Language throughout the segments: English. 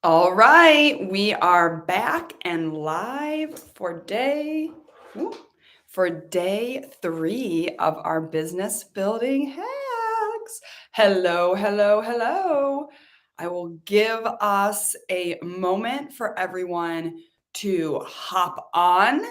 All right, we are back and live whew, for day 3 of our business building hacks. Hello, hello, hello. I will give us a moment for everyone to hop on.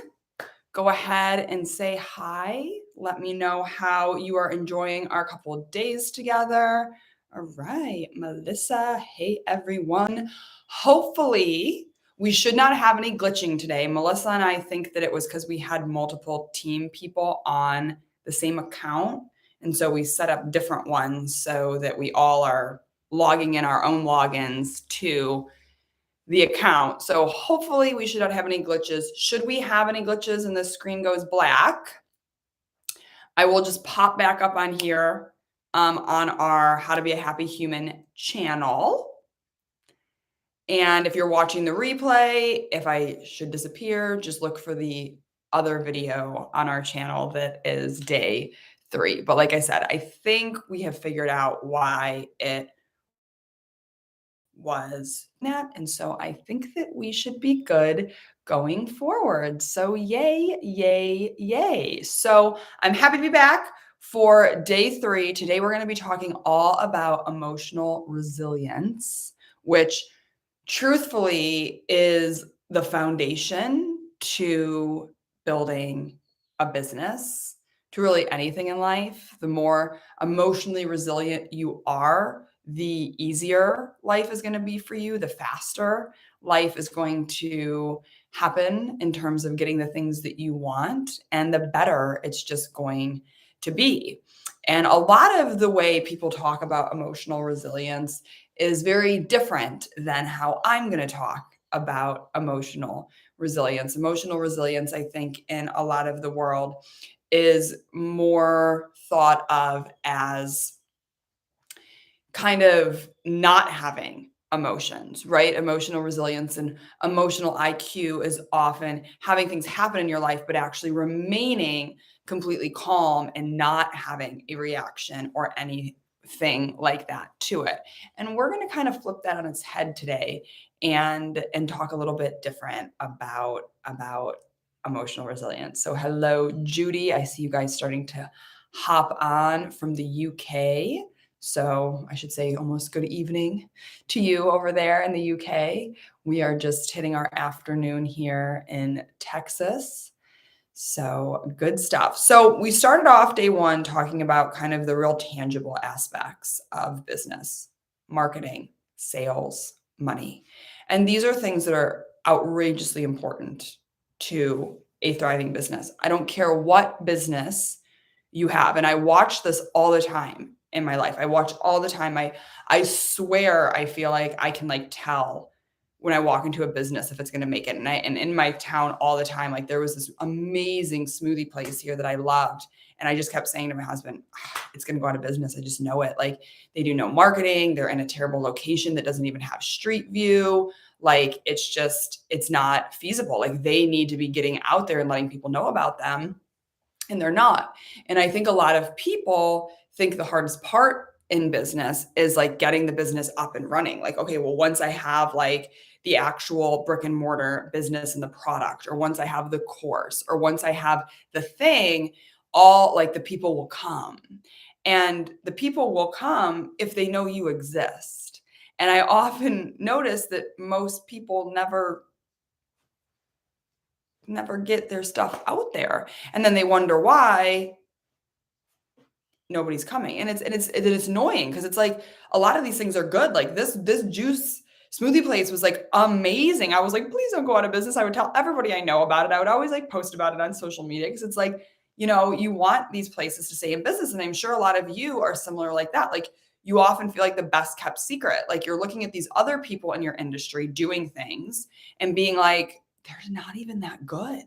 Go ahead and say hi. Let me know how you are enjoying our couple of days together. All right, Melissa. Hey, everyone. Hopefully, we should not have any glitching today. Melissa and I think that it was because we had multiple team people on the same account. And so we set up different ones so that we all are logging in our own logins to the account. So hopefully we should not have any glitches. Should we have any glitches and the screen goes black, I will just pop back up on here on our How to Be a Happy Human channel. And if you're watching the replay, if I should disappear, just look for the other video on our channel that is day 3. But like I said, I think we have figured out why it was that. And so I think that we should be good going forward. So yay, yay, yay. So I'm happy to be back for day 3. Today we're going to be talking all about emotional resilience, which truthfully is the foundation to building a business, to really anything in life. The more emotionally resilient you are, the easier life is going to be for you, the faster life is going to happen in terms of getting the things that you want, and the better it's just going to be. And a lot of the way people talk about emotional resilience is very different than how I'm going to talk about emotional resilience. Emotional resilience, I think, in a lot of the world is more thought of as kind of not having emotions, right? Emotional resilience and emotional IQ is often having things happen in your life, but actually remaining completely calm and not having a reaction or anything like that to it. And we're going to kind of flip that on its head today and talk a little bit different about emotional resilience. So hello, Judy. I see you guys starting to hop on from the UK. So I should say almost good evening to you over there in the UK. We are just hitting our afternoon here in Texas. So good stuff. So we started off day 1 talking about kind of the real tangible aspects of business, marketing, sales, money. And these are things that are outrageously important to a thriving business. I don't care what business you have. And I watch this all the time in my life. I watch all the time. I swear I feel like I can like tell when I walk into a business if it's going to make it. And in my town all the time, like there was this amazing smoothie place here that I loved. And I just kept saying to my husband, it's going to go out of business. I just know it. Like they do no marketing. They're in a terrible location that doesn't even have street view. Like it's not feasible. Like they need to be getting out there and letting people know about them. And they're not. And I think a lot of people think the hardest part in business is like getting the business up and running. Like, okay, well, once I have like the actual brick and mortar business and the product, or once I have the course, or once I have the thing, all like the people will come. And the people will come if they know you exist. And I often notice that most people never get their stuff out there. And then they wonder why nobody's coming. And it's annoying because it's like a lot of these things are good. Like this juice smoothie place was like amazing. I was like, please don't go out of business. I would tell everybody I know about it. I would always like post about it on social media because it's like, you want these places to stay in business. And I'm sure a lot of you are similar like that. Like you often feel like the best kept secret. Like you're looking at these other people in your industry doing things and being like, they're not even that good.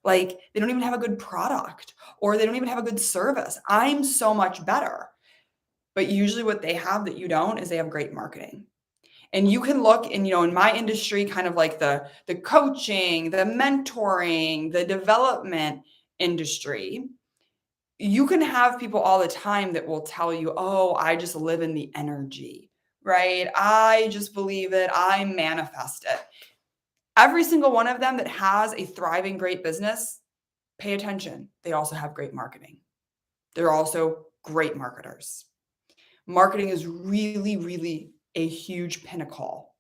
Like they don't even have a good product or they don't even have a good service. I'm so much better. But usually what they have that you don't is they have great marketing. And you can look and in my industry, kind of like the coaching, the mentoring, the development industry, you can have people all the time that will tell you, oh, I just live in the energy, right? I just believe it. I manifest it. Every single one of them that has a thriving, great business, pay attention. They also have great marketing. They're also great marketers. Marketing is really, really a huge pinnacle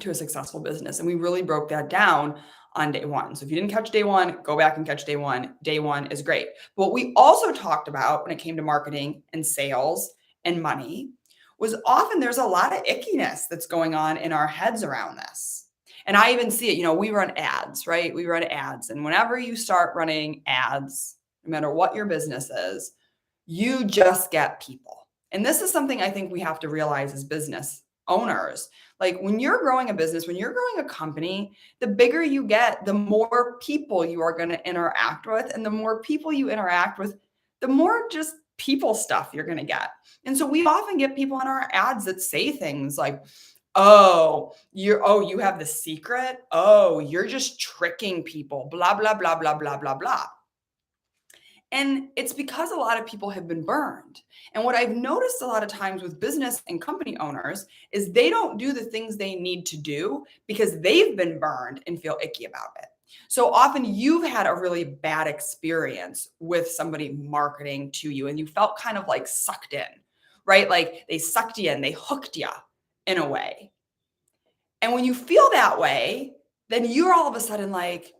to a successful business. And we really broke that down on day one. So if you didn't catch day one, go back and catch day one. Day one is great. But what we also talked about when it came to marketing and sales and money was often there's a lot of ickiness that's going on in our heads around this. And I even see it, we run ads, right? We run ads. And whenever you start running ads, no matter what your business is, you just get people. And this is something I think we have to realize as business owners. Like when you're growing a business, when you're growing a company, the bigger you get, the more people you are going to interact with. And the more people you interact with, the more just people stuff you're going to get. And so we often get people in our ads that say things like, you have the secret. Oh, you're just tricking people, blah, blah, blah, blah, blah, blah, blah. And it's because a lot of people have been burned. And what I've noticed a lot of times with business and company owners is they don't do the things they need to do because they've been burned and feel icky about it. So often you've had a really bad experience with somebody marketing to you and you felt kind of like sucked in, right? Like they sucked you in, they hooked you in a way. And when you feel that way, then you're all of a sudden like,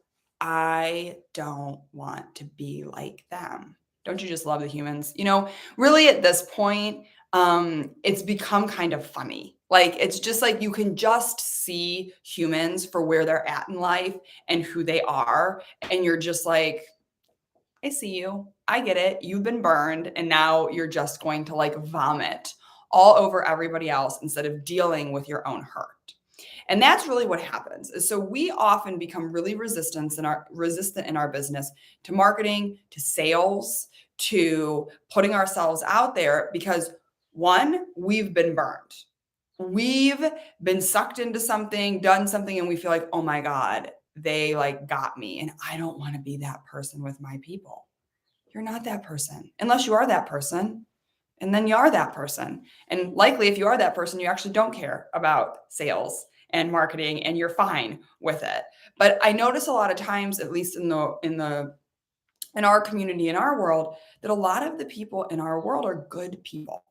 I don't want to be like them. Don't you just love the humans? Really at this point, it's become kind of funny. Like it's just like you can just see humans for where they're at in life and who they are. And you're just like, I see you. I get it. You've been burned. And now you're just going to like vomit all over everybody else instead of dealing with your own hurt. And that's really what happens. Is so we often become really resistant in our business to marketing, to sales, to putting ourselves out there because one, we've been burned. We've been sucked into something, done something, and we feel like, oh my God, they like got me. And I don't want to be that person with my people. You're not that person unless you are that person. And then you are that person. And likely, if you are that person, you actually don't care about sales and marketing and you're fine with it. But I notice a lot of times, at least in our community, in our world, that a lot of the people in our world are good people.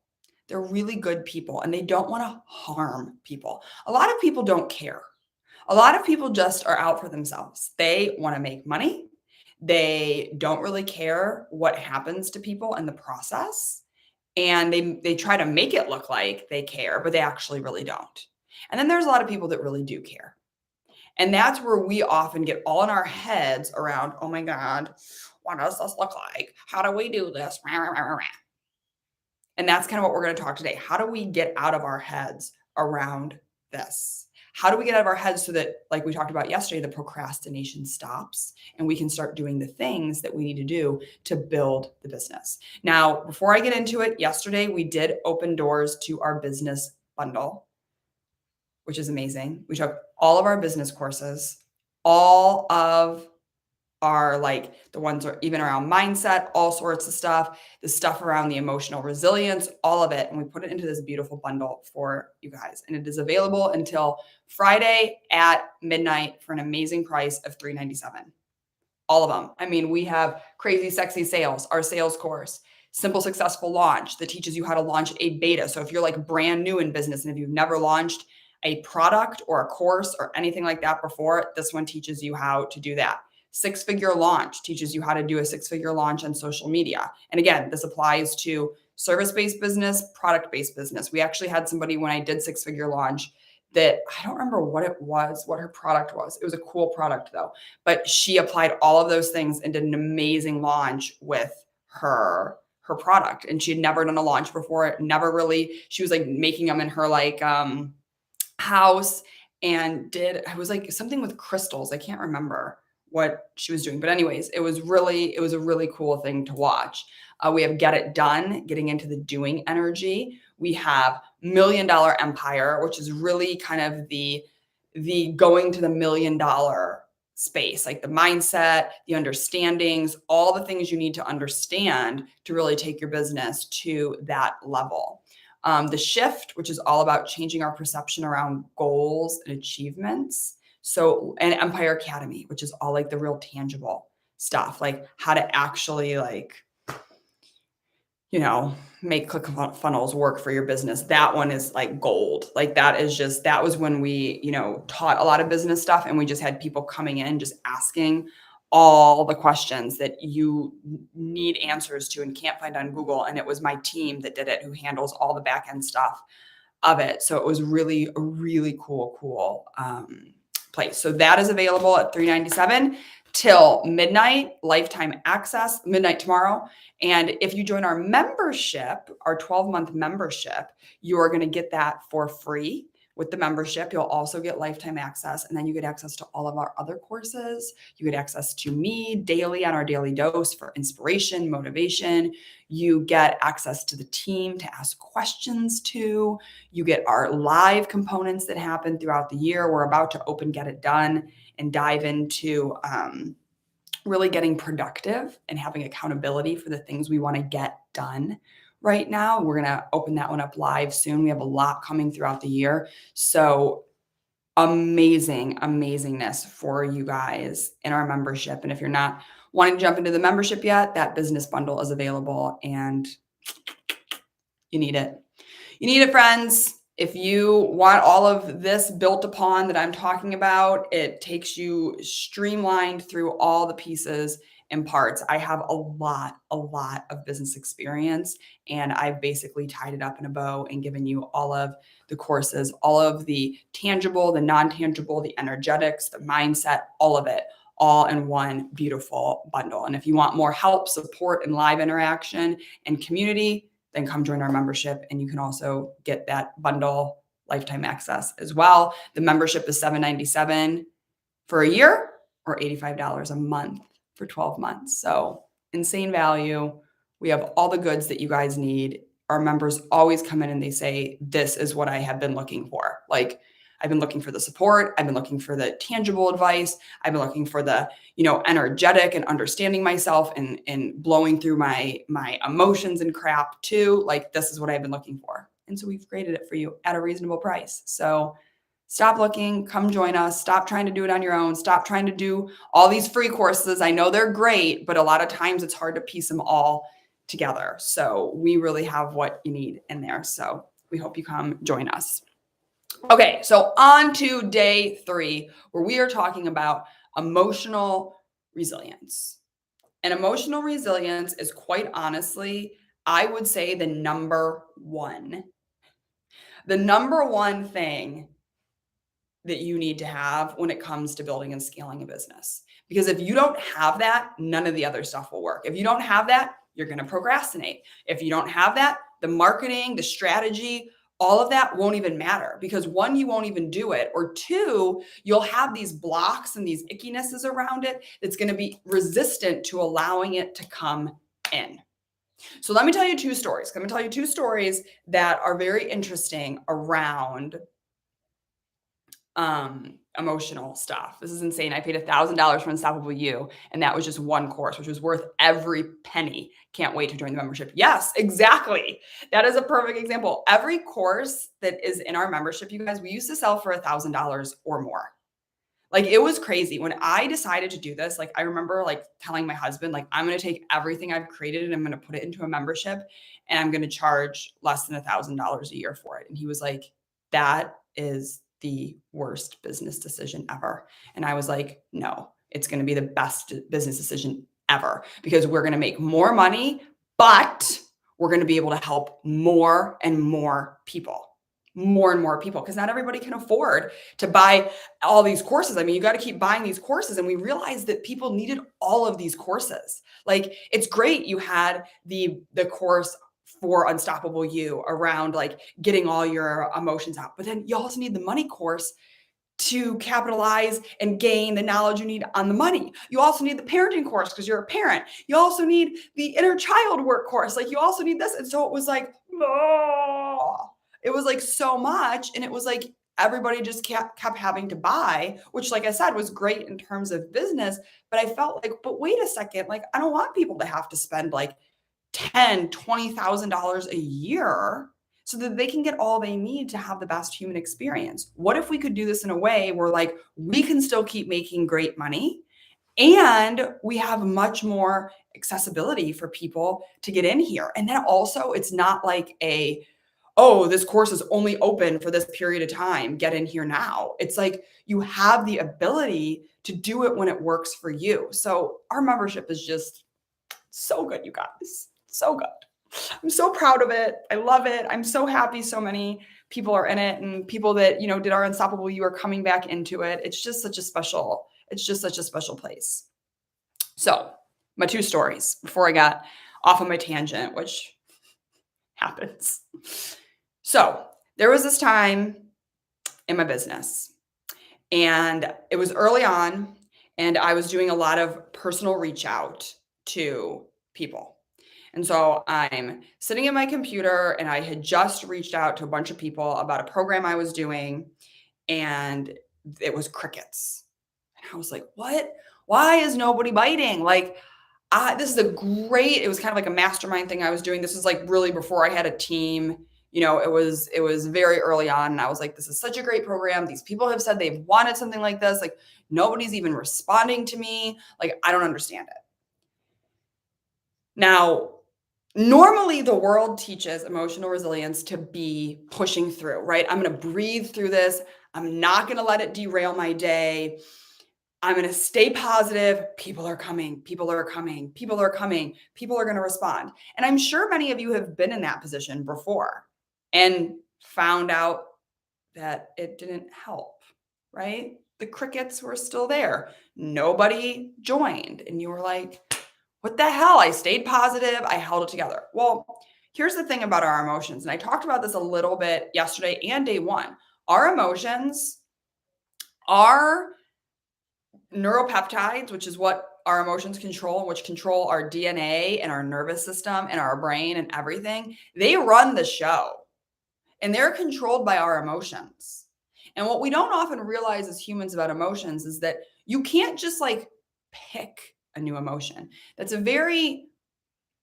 They're really good people and they don't want to harm people. A lot of people don't care. A lot of people just are out for themselves. They want to make money. They don't really care what happens to people in the process. And they try to make it look like they care, but they actually really don't. And then there's a lot of people that really do care. And that's where we often get all in our heads around, oh my God, what does this look like? How do we do this? And that's kind of what we're going to talk today. How do we get out of our heads around this? How do we get out of our heads so that, like we talked about yesterday, the procrastination stops and we can start doing the things that we need to do to build the business? Now, before I get into it, yesterday we did open doors to our business bundle, which is amazing. We took all of our business courses, all of are like the ones are even around mindset, all sorts of stuff, the stuff around the emotional resilience, all of it. And we put it into this beautiful bundle for you guys. And it is available until Friday at midnight for an amazing price of $397. All of them. I mean, we have Crazy Sexy Sales, our sales course, Simple Successful Launch that teaches you how to launch a beta. So if you're like brand new in business and if you've never launched a product or a course or anything like that before, this one teaches you how to do that. Six-figure launch teaches you how to do a six-figure launch on social media. And again, this applies to service-based business, product-based business. We actually had somebody when I did six-figure launch that I don't remember what it was, what her product was. It was a cool product though, but she applied all of those things and did an amazing launch with her product. And she had never done a launch before. She was like making them in her like house and I was like something with crystals. I can't remember what she was doing. But anyways, it was a really cool thing to watch. We have Get It Done, getting into the doing energy. We have $1 Million Empire, which is really kind of the going to the $1 million space, like the mindset, the understandings, all the things you need to understand to really take your business to that level. The shift, which is all about changing our perception around goals and achievements. So, and Empire Academy, which is all like the real tangible stuff, like how to actually like, make funnels work for your business. That one is like gold. Like that was when we, taught a lot of business stuff and we just had people coming in just asking all the questions that you need answers to and can't find on Google. And it was my team that did it, who handles all the back end stuff of it. So it was really a really cool place. So that is available at $397 till midnight, lifetime access, midnight tomorrow. And if you join our membership, our 12-month membership, you are going to get that for free. With the membership, you'll also get lifetime access, and then you get access to all of our other courses. You get access to me daily on our daily dose for inspiration, motivation. You get access to the team to ask questions to. You get our live components that happen throughout the year. We're about to open Get It Done and dive into really getting productive and having accountability for the things we want to get done right now. We're going to open that one up live soon. We have a lot coming throughout the year. So amazingness for you guys in our membership. And if you're not wanting to jump into the membership yet, that business bundle is available and you need it. You need it, friends. If you want all of this built upon that I'm talking about, it takes you streamlined through all the pieces and parts. I have a lot of business experience, and I've basically tied it up in a bow and given you all of the courses, all of the tangible, the non-tangible, the energetics, the mindset, all of it, all in one beautiful bundle. And if you want more help, support, and live interaction and community, then come join our membership, and you can also get that bundle lifetime access as well. The membership is $797 for a year or $85 a month for 12 months. So insane value. We have all the goods that you guys need. Our members always come in and they say, this is what I have been looking for. Like, I've been looking for the support. I've been looking for the tangible advice. I've been looking for the, energetic and understanding myself and blowing through my emotions and crap too. Like, this is what I've been looking for. And so we've created it for you at a reasonable price. So stop looking, come join us. Stop trying to do it on your own. Stop trying to do all these free courses. I know they're great, but a lot of times it's hard to piece them all together. So we really have what you need in there. So we hope you come join us. Okay, so on to day 3, where we are talking about emotional resilience. And emotional resilience is, quite honestly, I would say the number one thing that you need to have when it comes to building and scaling a business. Because if you don't have that, none of the other stuff will work. If you don't have that, you're going to procrastinate. If you don't have that, the marketing, the strategy, all of that won't even matter, because 1, you won't even do it, or 2, you'll have these blocks and these ickinesses around it that's going to be resistant to allowing it to come in. So let me tell you 2 stories. I'm going to tell you 2 stories that are very interesting around emotional stuff. This is insane. I paid $1,000 for Unstoppable You, and that was just one course, which was worth every penny. Can't wait to join the membership. Yes, exactly. That is a perfect example. Every course that is in our membership, you guys, we used to sell for $1,000 or more. Like, it was crazy. When I decided to do this, like, I remember like telling my husband, like, I'm going to take everything I've created and I'm going to put it into a membership, and I'm going to charge less than $1,000 a year for it. And he was like, that is the worst business decision ever. And I was like, no, it's going to be the best business decision ever, because we're going to make more money, but we're going to be able to help more and more people. Because not everybody can afford to buy all these courses. I mean, you got to keep buying these courses. And we realized that people needed all of these courses. Like, it's great you had the course for Unstoppable You around like getting all your emotions out, but then you also need the money course to capitalize and gain the knowledge you need on the money. You also need the parenting course because you're a parent. You also need the inner child work course. Like, you also need this. And so it was like, oh, it was like so much. And it was like everybody just kept having to buy, which, like I said, was great in terms of business. But I felt like, but wait a second, like, I don't want people to have to spend like $10,000, $20,000 a year. so that they can get all they need to have the best human experience. What if we could do this in a way where like we can still keep making great money and we have much more accessibility for people to get in here. And then also it's not like oh, this course is only open for this period of time. Get in here now. It's like you have the ability to do it when it works for you. So our membership is just so good, you guys. So good. I'm so proud of it. I love it. I'm so happy so many people are in it, and people that, did our Unstoppable You are coming back into it. It's just such a special place. So my two stories before I got off on my tangent, which happens. So there was this time in my business, and it was early on, and I was doing a lot of personal reach out to people. And so I'm sitting at my computer, and I had just reached out to a bunch of people about a program I was doing, and it was crickets. And I was like, what? Why is nobody biting? Like, this is it was kind of like a mastermind thing I was doing. This was like really before I had a team. It was very early on, and I was like, this is such a great program. These people have said they've wanted something like this. Like, nobody's even responding to me. Like, I don't understand it. Now, normally the world teaches emotional resilience to be pushing through, right? I'm going to breathe through this. I'm not going to let it derail my day. I'm going to stay positive. People are coming. People are coming. People are coming. People are going to respond. And I'm sure many of you have been in that position before and found out that it didn't help, right? The crickets were still there. Nobody joined. And you were like, what the hell? I stayed positive. I held it together. Well, here's the thing about our emotions. And I talked about this a little bit yesterday and day one. Our emotions are neuropeptides, which is what our emotions control, which control our DNA and our nervous system and our brain and everything. They run the show, and they're controlled by our emotions. And what we don't often realize as humans about emotions is that you can't just like pick a new emotion. That's a very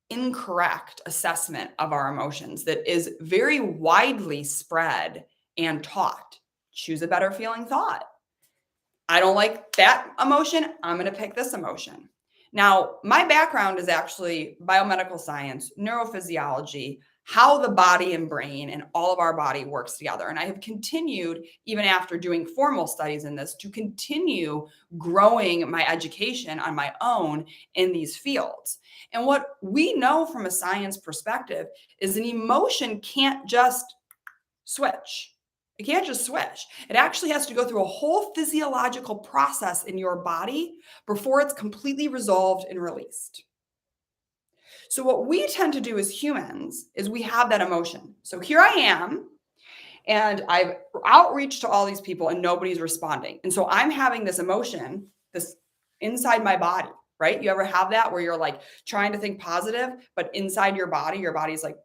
incorrect assessment of our emotions that is very widely spread and taught. Choose a better feeling thought. I don't like that emotion. I'm going to pick this emotion. Now, my background is actually biomedical science, neurophysiology, how the body and brain and all of our body works together. And I have continued, even after doing formal studies in this, to continue growing my education on my own in these fields. And what we know from a science perspective is an emotion can't just switch. It can't just switch. It actually has to go through a whole physiological process in your body before it's completely resolved and released. So what we tend to do as humans is we have that emotion. So here I am, and I've outreached to all these people and nobody's responding. And so I'm having this emotion, this inside my body, right? You ever have that where you're like trying to think positive, but inside your body's like,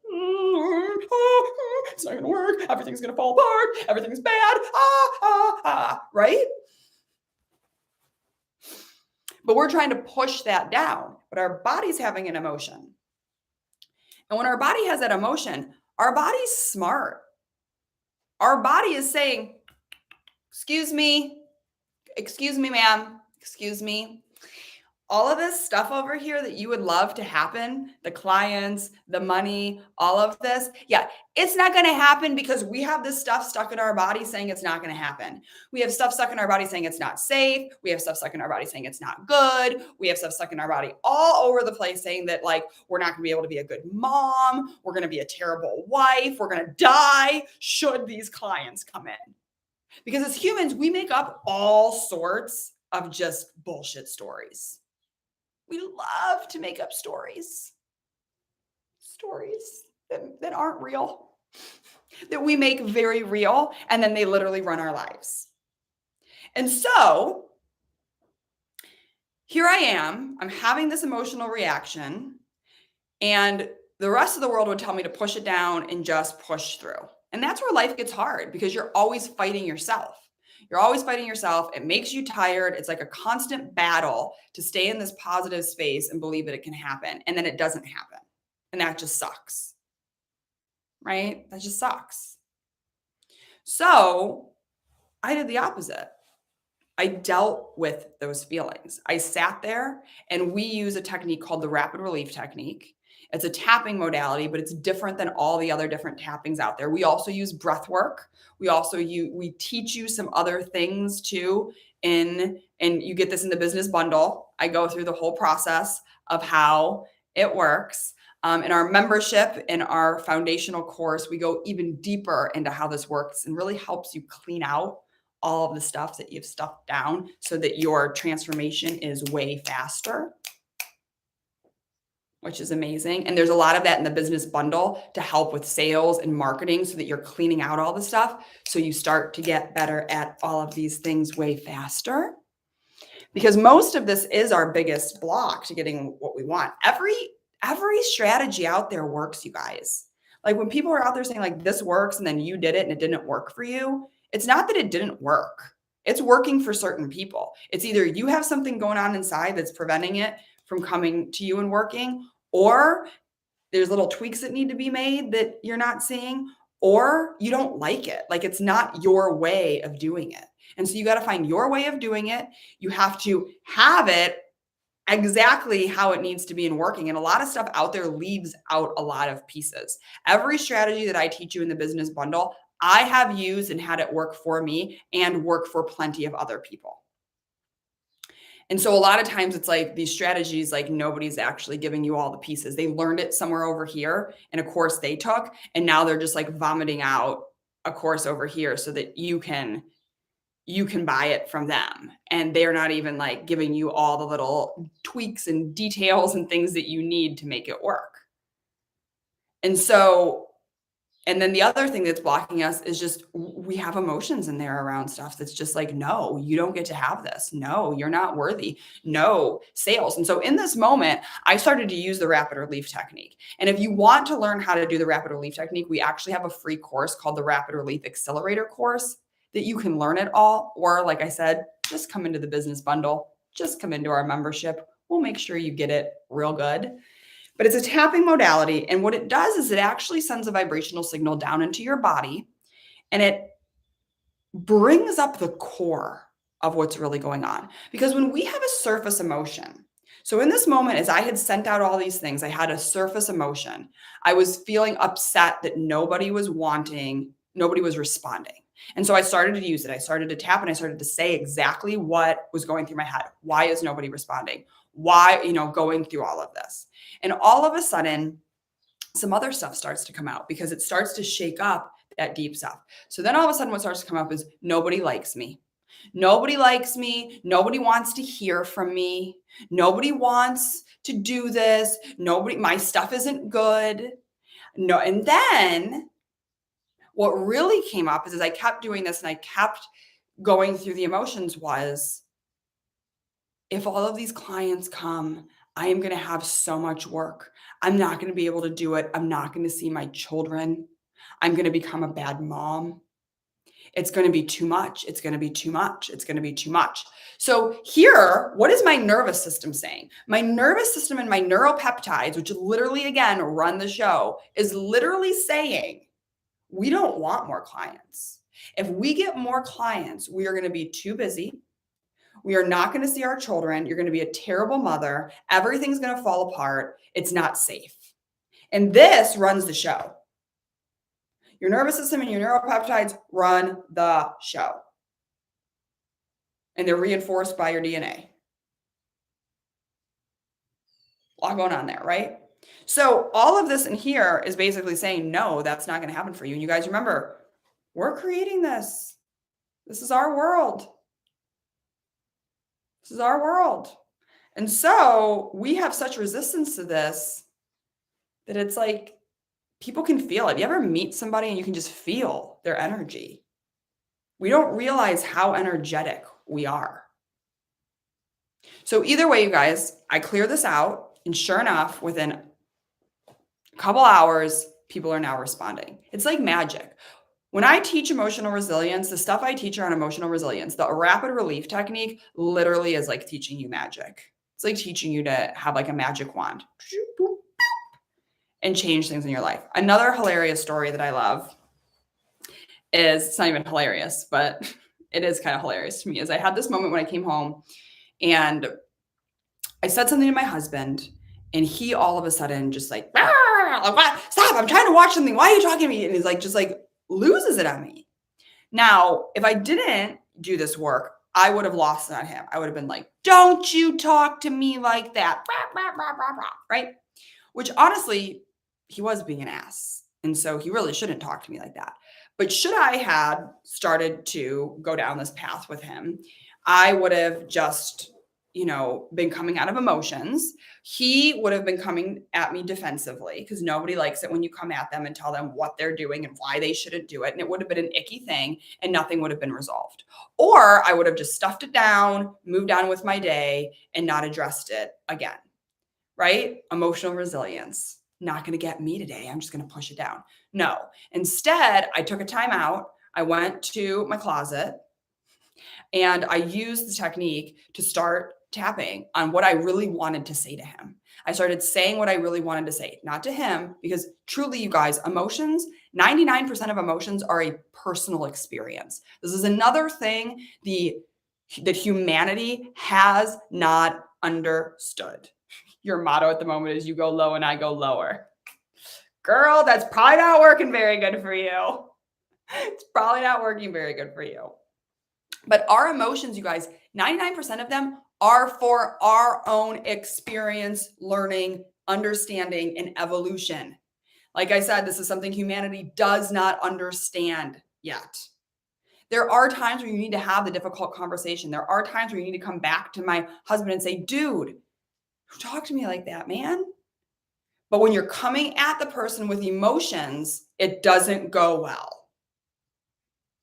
it's not going to work. Everything's going to fall apart. Everything's bad. Right? But we're trying to push that down. But our body's having an emotion. And when our body has that emotion, our body's smart. Our body is saying, excuse me, ma'am, excuse me. All of this stuff over here that you would love to happen, the clients, the money, all of this, yeah, it's not going to happen because we have this stuff stuck in our body saying it's not going to happen. We have stuff stuck in our body saying it's not safe. We have stuff stuck in our body saying it's not good. We have stuff stuck in our body all over the place saying that like we're not going to be able to be a good mom. We're going to be a terrible wife. We're going to die should these clients come in. Because as humans, we make up all sorts of just bullshit stories. We love to make up stories that aren't real, that we make very real, and then they literally run our lives. And so here I am, I'm having this emotional reaction, and the rest of the world would tell me to push it down and just push through. And that's where life gets hard because you're always fighting yourself. You're always fighting yourself. It makes you tired. It's like a constant battle to stay in this positive space and believe that it can happen. And then it doesn't happen. And that just sucks. right? That just sucks. So I did the opposite. I dealt with those feelings. I sat there and we use a technique called the rapid relief technique. It's a tapping modality, but it's different than all the other different tappings out there. We also use breath work. We teach you some other things too and you get this in the business bundle. I go through the whole process of how it works. In our membership, in our foundational course, we go even deeper into how this works and really helps you clean out all of the stuff that you've stuffed down so that your transformation is way faster, which is amazing. And there's a lot of that in the business bundle to help with sales and marketing so that you're cleaning out all the stuff. So you start to get better at all of these things way faster. Because most of this is our biggest block to getting what we want. Every strategy out there works, you guys. Like when people are out there saying like this works and then you did it and it didn't work for you, it's not that it didn't work. It's working for certain people. It's either you have something going on inside that's preventing it from coming to you and working, or there's little tweaks that need to be made that you're not seeing, or you don't like it. Like it's not your way of doing it. And so you got to find your way of doing it. You have to have it exactly how it needs to be in working. And a lot of stuff out there leaves out a lot of pieces. Every strategy that I teach you in the business bundle, I have used and had it work for me and work for plenty of other people. And so a lot of times it's like these strategies, like nobody's actually giving you all the pieces. They learned it somewhere over here in a course they took, and now they're just like vomiting out a course over here so that you can buy it from them. And they're not even like giving you all the little tweaks and details and things that you need to make it work. And so and then the other thing that's blocking us is just we have emotions in there around stuff that's just like, no, you don't get to have this. No, you're not worthy. No, sales. And so in this moment, I started to use the rapid relief technique. And if you want to learn how to do the rapid relief technique, we actually have a free course called the Rapid Relief Accelerator course that you can learn it all. Or like I said, just come into the business bundle, just come into our membership. We'll make sure you get it real good. But it's a tapping modality. And what it does is it actually sends a vibrational signal down into your body and it brings up the core of what's really going on. Because when we have a surface emotion, so in this moment, as I had sent out all these things, I had a surface emotion. I was feeling upset that nobody was responding. And so I started to use it. I started to tap and I started to say exactly what was going through my head. Why is nobody responding? Why, going through all of this. And all of a sudden, some other stuff starts to come out because it starts to shake up that deep stuff. So then all of a sudden what starts to come up is nobody likes me. Nobody likes me. Nobody wants to hear from me. Nobody wants to do this. My stuff isn't good. No. And then what really came up is as I kept doing this and I kept going through the emotions was, if all of these clients come, I am going to have so much work. I'm not going to be able to do it. I'm not going to see my children. I'm going to become a bad mom. It's going to be too much. It's going to be too much. It's going to be too much. So here, what is my nervous system saying? My nervous system and my neuropeptides, which literally, again, run the show, is literally saying, we don't want more clients. If we get more clients, we are going to be too busy. We are not going to see our children. You're going to be a terrible mother. Everything's going to fall apart. It's not safe. And this runs the show. Your nervous system and your neuropeptides run the show. And they're reinforced by your DNA. A lot going on there, right? So all of this in here is basically saying, no, that's not going to happen for you. And you guys remember, we're creating this. This is our world. This is our world. And so we have such resistance to this that it's like people can feel it. You ever meet somebody and you can just feel their energy? We don't realize how energetic we are. So either way, you guys, I clear this out. And sure enough, within a couple hours, people are now responding. It's like magic. When I teach emotional resilience, the stuff I teach around emotional resilience, the rapid relief technique literally is like teaching you magic. It's like teaching you to have like a magic wand. and change things in your life. Another hilarious story that I love is, it's not even hilarious, but it is kind of hilarious to me, is I had this moment when I came home and I said something to my husband, and he all of a sudden just like, like, "What? Stop, I'm trying to watch something. Why are you talking to me?" And he's like, just like loses it on me. Now, if I didn't do this work, I would have lost it on him. I would have been like, "Don't you talk to me like that." Right? Which honestly, he was being an ass. And so he really shouldn't talk to me like that. But should I had started to go down this path with him, I would have just, been coming out of emotions. He would have been coming at me defensively because nobody likes it when you come at them and tell them what they're doing and why they shouldn't do it. And it would have been an icky thing and nothing would have been resolved. Or I would have just stuffed it down, moved on with my day, and not addressed it again. Right? Emotional resilience. Not going to get me today. I'm just going to push it down. No. Instead, I took a time out. I went to my closet and I used the technique to start tapping on what I really wanted to say to him. I started saying what I really wanted to say, not to him, because truly, you guys, emotions, 99% of emotions are a personal experience. This is another thing that humanity has not understood. Your motto at the moment is, "You go low and I go lower." Girl, that's probably not working very good for you. It's probably not working very good for you. But our emotions, you guys, 99% of them are for our own experience, learning, understanding, and evolution. Like I said, this is something humanity does not understand yet. There are times where you need to have the difficult conversation. There are times where you need to come back to my husband and say, "Dude, don't talk to me like that, man." But when you're coming at the person with emotions, it doesn't go well.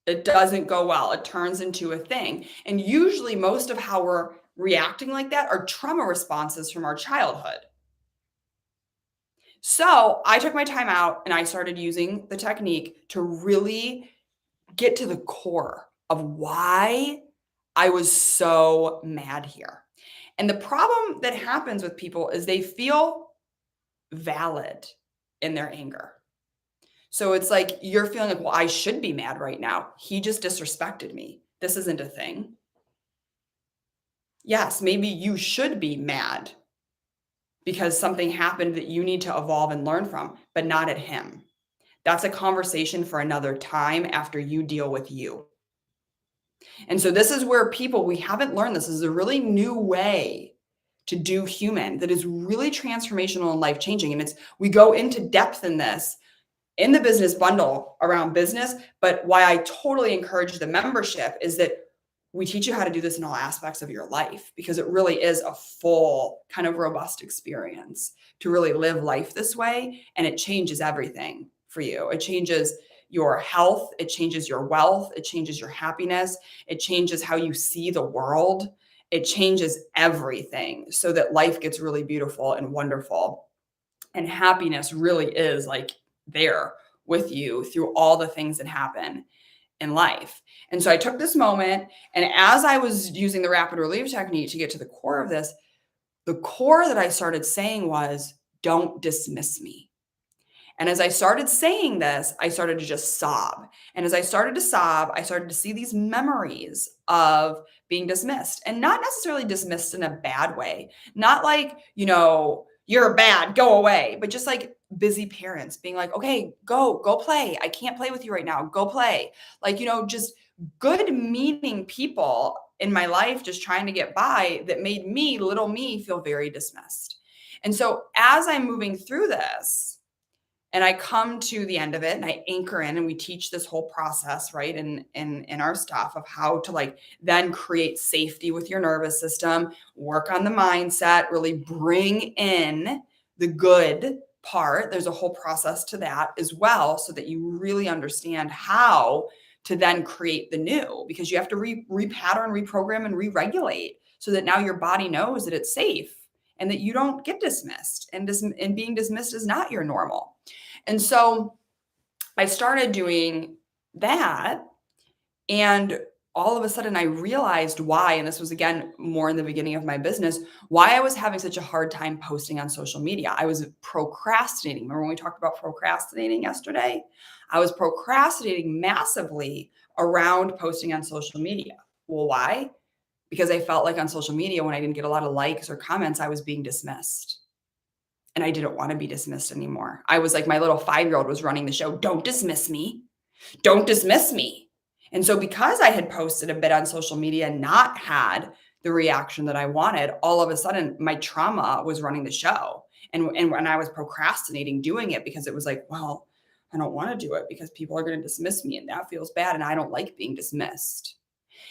It doesn't go well. It turns into a thing. And usually, most of how we're reacting like that are trauma responses from our childhood. So I took my time out and I started using the technique to really get to the core of why I was so mad here. And the problem that happens with people is they feel valid in their anger. So it's like you're feeling like, "Well, I should be mad right now. He just disrespected me. This isn't a thing." Yes, maybe you should be mad because something happened that you need to evolve and learn from, but not at him. That's a conversation for another time after you deal with you. And so this is where we haven't learned this. This is a really new way to do human that is really transformational and life changing. And we go into depth in this in the business bundle around business. But why I totally encourage the membership is that we teach you how to do this in all aspects of your life, because it really is a full kind of robust experience to really live life this way. And it changes everything for you. It changes your health. It changes your wealth. It changes your happiness. It changes how you see the world. It changes everything so that life gets really beautiful and wonderful. And happiness really is like there with you through all the things that happen in life. And so I took this moment, and as I was using the rapid relief technique to get to the core of this, the core that I started saying was, "Don't dismiss me." And as I started saying this, I started to just sob. And as I started to sob, I started to see these memories of being dismissed, and not necessarily dismissed in a bad way. Not like, "You're bad, go away," but just like busy parents being like, "Okay, go play. I can't play with you right now. Go play." Like, just good meaning people in my life just trying to get by that made me, little me, feel very dismissed. And so as I'm moving through this, and I come to the end of it and I anchor in, and we teach this whole process, right? In our stuff of how to like then create safety with your nervous system, work on the mindset, really bring in the good part. There's a whole process to that as well, so that you really understand how to then create the new, because you have to repattern, reprogram, and re-regulate so that now your body knows that it's safe and that you don't get dismissed, and being dismissed is not your normal. And so I started doing that. And all of a sudden I realized why, and this was again more in the beginning of my business, why I was having such a hard time posting on social media. I was procrastinating. Remember when we talked about procrastinating yesterday? I was procrastinating massively around posting on social media. Well, why? Because I felt like on social media, when I didn't get a lot of likes or comments, I was being dismissed. And I didn't want to be dismissed anymore. I was like, my little 5-year-old was running the show. Don't dismiss me. Don't dismiss me. And so because I had posted a bit on social media and not had the reaction that I wanted, all of a sudden my trauma was running the show. And when I was procrastinating doing it because it was like, well, I don't want to do it because people are going to dismiss me and that feels bad. And I don't like being dismissed.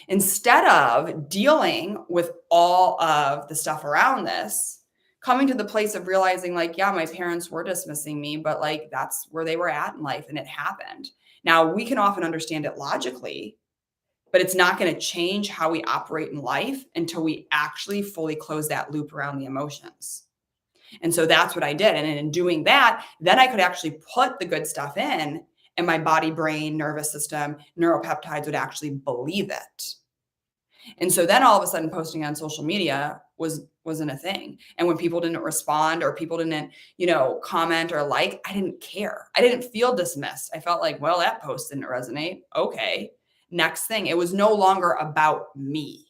Instead of dealing with all of the stuff around this, coming to the place of realizing, like, yeah, my parents were dismissing me, but like that's where they were at in life and it happened. Now, we can often understand it logically, but it's not going to change how we operate in life until we actually fully close that loop around the emotions. And so that's what I did. And in doing that, then I could actually put the good stuff in, and my body, brain, nervous system, neuropeptides would actually believe it. And so then all of a sudden posting on social media wasn't a thing. And when people didn't respond or people didn't, comment or like, I didn't care. I didn't feel dismissed. I felt like, well, that post didn't resonate. Okay. Next thing. It was no longer about me.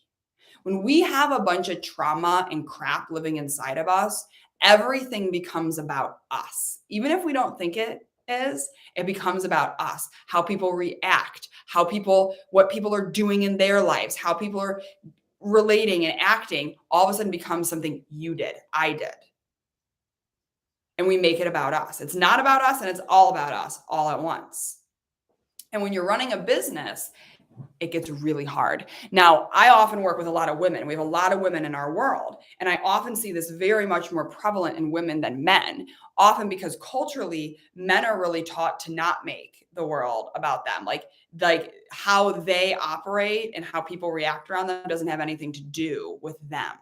When we have a bunch of trauma and crap living inside of us, everything becomes about us. Even if we don't think it is, it becomes about us, how people react, what people are doing in their lives, how people are relating and acting, all of a sudden becomes something you did, I did. And we make it about us. It's not about us and it's all about us all at once. And when you're running a business, it gets really hard. Now, I often work with a lot of women. We have a lot of women in our world. And I often see this very much more prevalent in women than men, often because culturally, men are really taught to not make the world about them. Like how they operate and how people react around them doesn't have anything to do with them.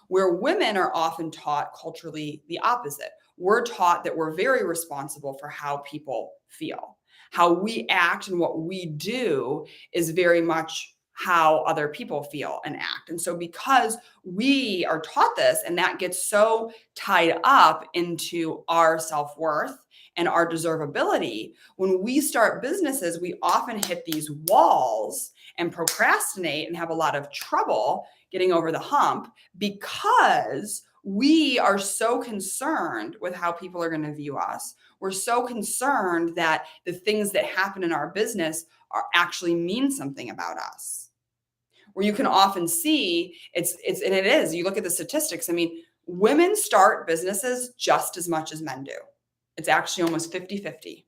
Where women are often taught culturally the opposite. We're taught that we're very responsible for how people feel. How we act and what we do is very much how other people feel and act. And so because we are taught this and that gets so tied up into our self-worth and our deservability, when we start businesses, we often hit these walls and procrastinate and have a lot of trouble getting over the hump because we are so concerned with how people are going to view us. We're so concerned that the things that happen in our business actually mean something about us. Where you can often see and it is, you look at the statistics. I mean, women start businesses just as much as men do. It's actually almost 50-50.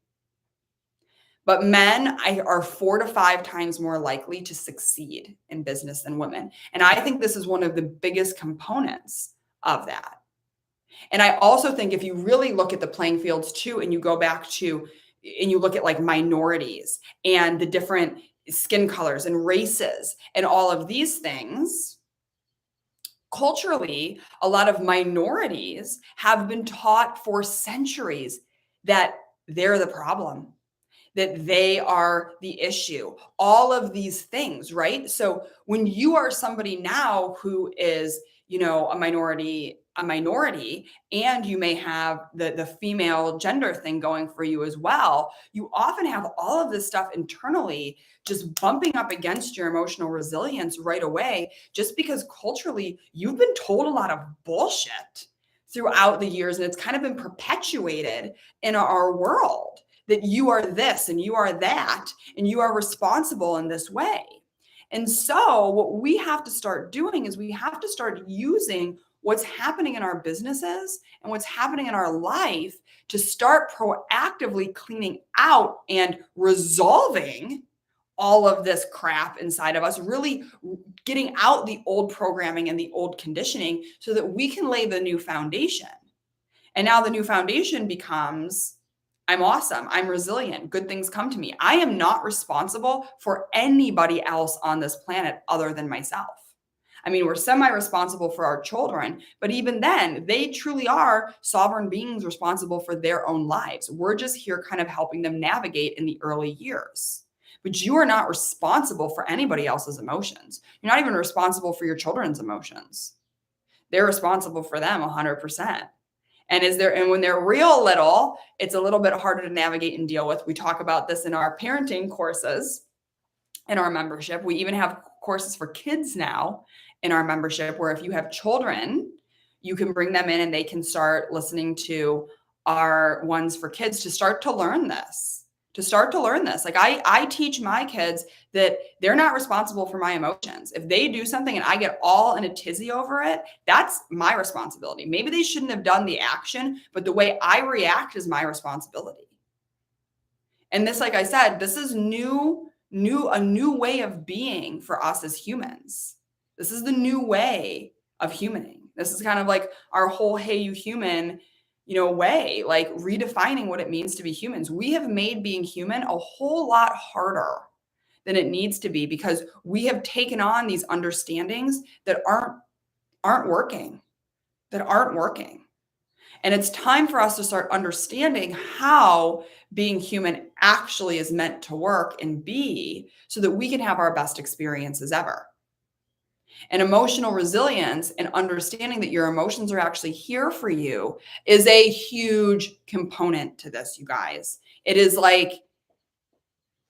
But men are 4 to 5 times more likely to succeed in business than women. And I think this is one of the biggest components of that. And I also think if you really look at the playing fields too, and you go back to, and you look at like minorities and the different skin colors and races and all of these things, culturally, a lot of minorities have been taught for centuries that they're the problem, that they are the issue, all of these things, right? So when you are somebody now who is, a minority, and you may have the female gender thing going for you as well, you often have all of this stuff internally just bumping up against your emotional resilience right away, just because culturally you've been told a lot of bullshit throughout the years, and it's kind of been perpetuated in our world that you are this and you are that and you are responsible in this way. And so what we have to start doing is we have to start using what's happening in our businesses and what's happening in our life to start proactively cleaning out and resolving all of this crap inside of us, really getting out the old programming and the old conditioning so that we can lay the new foundation. And now the new foundation becomes, I'm awesome. I'm resilient. Good things come to me. I am not responsible for anybody else on this planet other than myself. I mean, we're semi-responsible for our children, but even then, they truly are sovereign beings responsible for their own lives. We're just here kind of helping them navigate in the early years. but you are not responsible for anybody else's emotions. You're not even responsible for your children's emotions. They're responsible for them 100%. And when they're real little, it's a little bit harder to navigate and deal with. We talk about this in our parenting courses in our membership. We even have courses for kids now in our membership where if you have children, you can bring them in and they can start listening to our ones for kids to start to learn this. Like I teach my kids that they're not responsible for my emotions. If they do something and I get all in a tizzy over it, that's my responsibility. Maybe they shouldn't have done the action, but the way I react is my responsibility. And this, like I said, this is a new way of being for us as humans. This is the new way of humaning. This is kind of like our whole "Hey, you human," way, like redefining what it means to be humans. We have made being human a whole lot harder than it needs to be because we have taken on these understandings that aren't working, that aren't working. And it's time for us to start understanding how being human actually is meant to work and be so that we can have our best experiences ever. And emotional resilience and understanding that your emotions are actually here for you is a huge component to this, you guys. It is like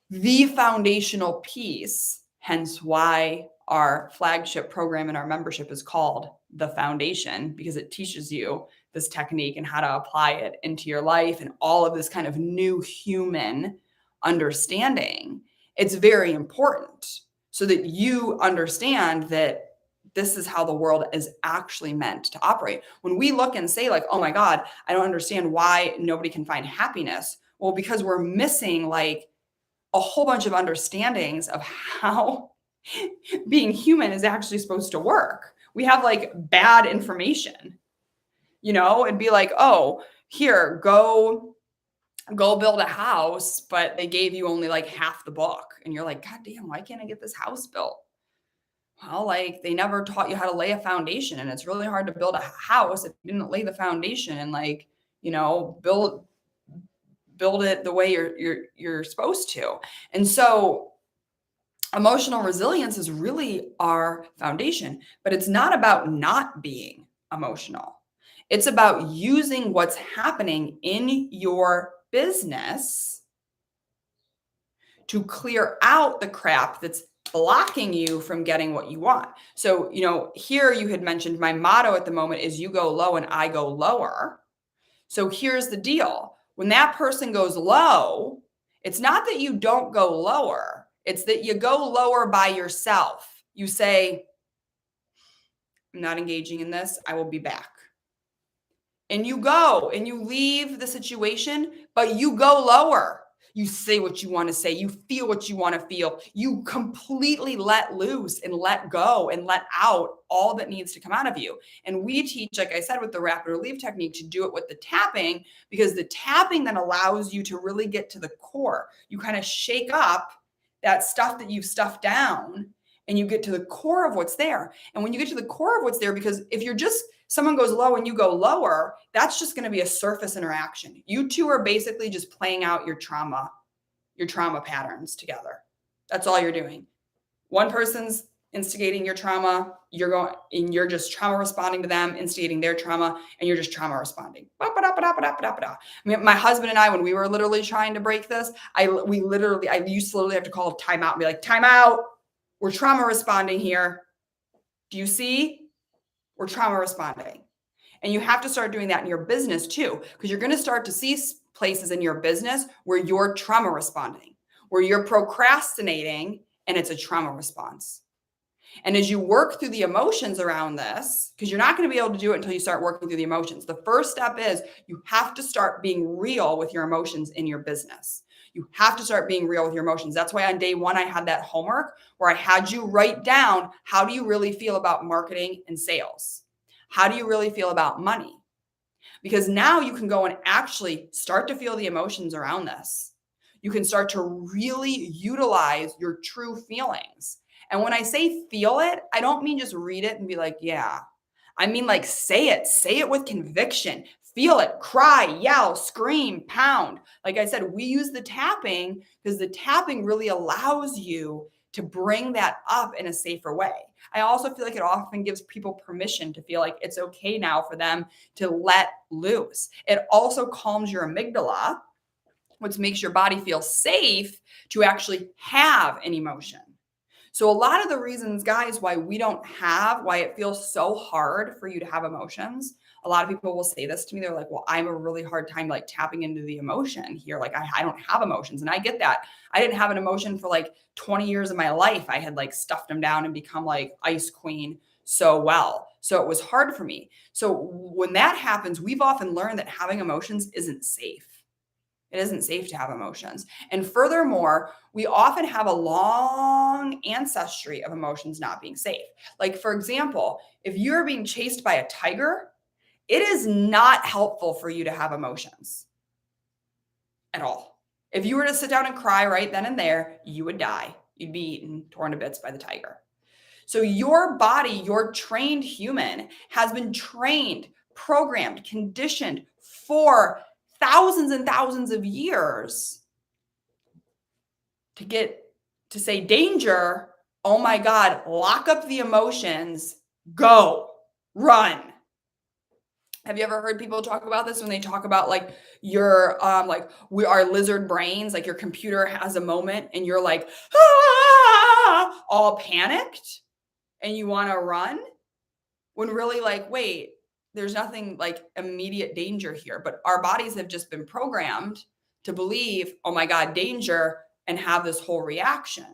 the foundational piece, hence why our flagship program in our membership is called The Foundation, because it teaches you this technique and how to apply it into your life and all of this kind of new human understanding. It's very important so that you understand that this is how the world is actually meant to operate. When we look and say like, oh my God, I don't understand why nobody can find happiness. Well, because we're missing like a whole bunch of understandings of how being human is actually supposed to work. We have like bad information, it'd be like, oh, here, go build a house, but they gave you only like half the book. And you're like, God damn, why can't I get this house built? Well, like they never taught you how to lay a foundation. And it's really hard to build a house if you didn't lay the foundation and like, build it the way you're supposed to. And so emotional resilience is really our foundation, but it's not about not being emotional. It's about using what's happening in your business to clear out the crap that's blocking you from getting what you want. So, here you had mentioned my motto at the moment is you go low and I go lower. So here's the deal. When that person goes low, it's not that you don't go lower. It's that you go lower by yourself. You say, I'm not engaging in this. I will be back. And you go and you leave the situation, but you go lower. You say what you want to say. You feel what you want to feel. You completely let loose and let go and let out all that needs to come out of you. And we teach, like I said, with the rapid relief technique to do it with the tapping, because the tapping then allows you to really get to the core. You kind of shake up that stuff that you've stuffed down and you get to the core of what's there. And when you get to the core of what's there, because if you're just someone goes low and you go lower, that's just going to be a surface interaction. You two are basically just playing out your trauma patterns together. That's all you're doing. One person's instigating your trauma, you're just trauma responding to them, instigating their trauma, and you're just trauma responding. I mean, my husband and I, when we were literally trying to break this, I used to literally have to call a timeout and be like, time out. We're trauma responding here. Do you see? We're trauma responding. And you have to start doing that in your business too, because you're going to start to see places in your business where you're trauma responding, where you're procrastinating and it's a trauma response. And as you work through the emotions around this, because you're not going to be able to do it until you start working through the emotions. The first step is you have to start being real with your emotions in your business. You have to start being real with your emotions. That's why on day one, I had that homework where I had you write down, how do you really feel about marketing and sales? How do you really feel about money? Because now you can go and actually start to feel the emotions around this. You can start to really utilize your true feelings. And when I say feel it, I don't mean just read it and be like, yeah. I mean, like, say it with conviction, Feel it, cry, yell, scream, pound. Like I said, we use the tapping because the tapping really allows you to bring that up in a safer way. I also feel like it often gives people permission to feel like it's okay now for them to let loose. It also calms your amygdala, which makes your body feel safe to actually have an emotion. So a lot of the reasons, guys, why it feels so hard for you to have emotions. A lot of people will say this to me. They're like, well, I'm a really hard time like tapping into the emotion here. Like I don't have emotions. And I get that. I didn't have an emotion for like 20 years of my life. I had like stuffed them down and become like ice queen so well. So it was hard for me. So when that happens, we've often learned that having emotions isn't safe. It isn't safe to have emotions. And furthermore, we often have a long ancestry of emotions not being safe. Like, for example, if you're being chased by a tiger, it is not helpful for you to have emotions at all. If you were to sit down and cry right then and there, you would die. You'd be eaten, torn to bits by the tiger. So your body, your trained human, has been trained, programmed, conditioned for thousands and thousands of years to get to say danger. Oh my God, lock up the emotions, go, run. Have you ever heard people talk about this when they talk about like your like we are lizard brains, like your computer has a moment and you're like all panicked and you want to run, when really like wait, there's nothing like immediate danger here, but our bodies have just been programmed to believe, oh my God, danger, and have this whole reaction.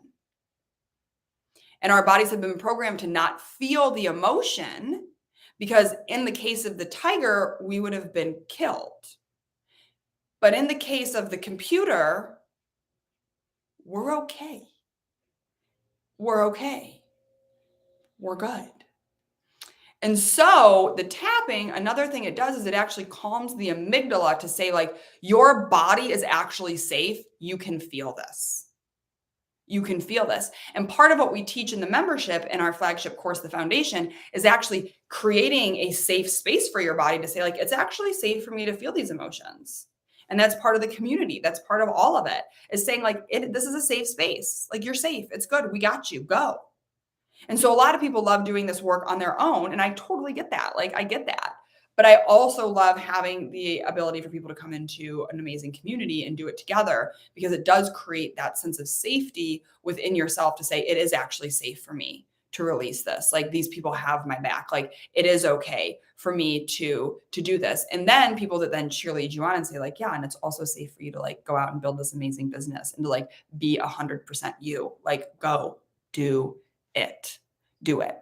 And our bodies have been programmed to not feel the emotion because in the case of the tiger, we would have been killed. But in the case of the computer, we're okay. We're okay. We're good. And so the tapping, another thing it does is it actually calms the amygdala to say, like, your body is actually safe. You can feel this. You can feel this. And part of what we teach in the membership in our flagship course, The Foundation, is actually creating a safe space for your body to say, like, it's actually safe for me to feel these emotions. And that's part of the community. That's part of all of it, is saying, like, this is a safe space. Like, you're safe. It's good. We got you. Go. And so a lot of people love doing this work on their own. And I totally get that. Like, I get that. But I also love having the ability for people to come into an amazing community and do it together, because it does create that sense of safety within yourself to say, it is actually safe for me to release this. Like, these people have my back. Like, it is okay for me to do this. And then people that then cheerlead you on and say, like, yeah, and it's also safe for you to like go out and build this amazing business and to like be 100% you. Like, go do it. Do it.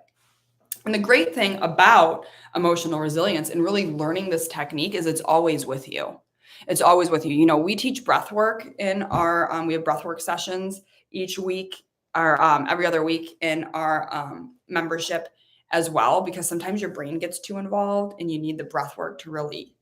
And the great thing about emotional resilience and really learning this technique is it's always with you. It's always with you. You know, we teach breath work in our, we have breath work sessions each week or every other week in our membership as well, because sometimes your brain gets too involved and you need the breath work to really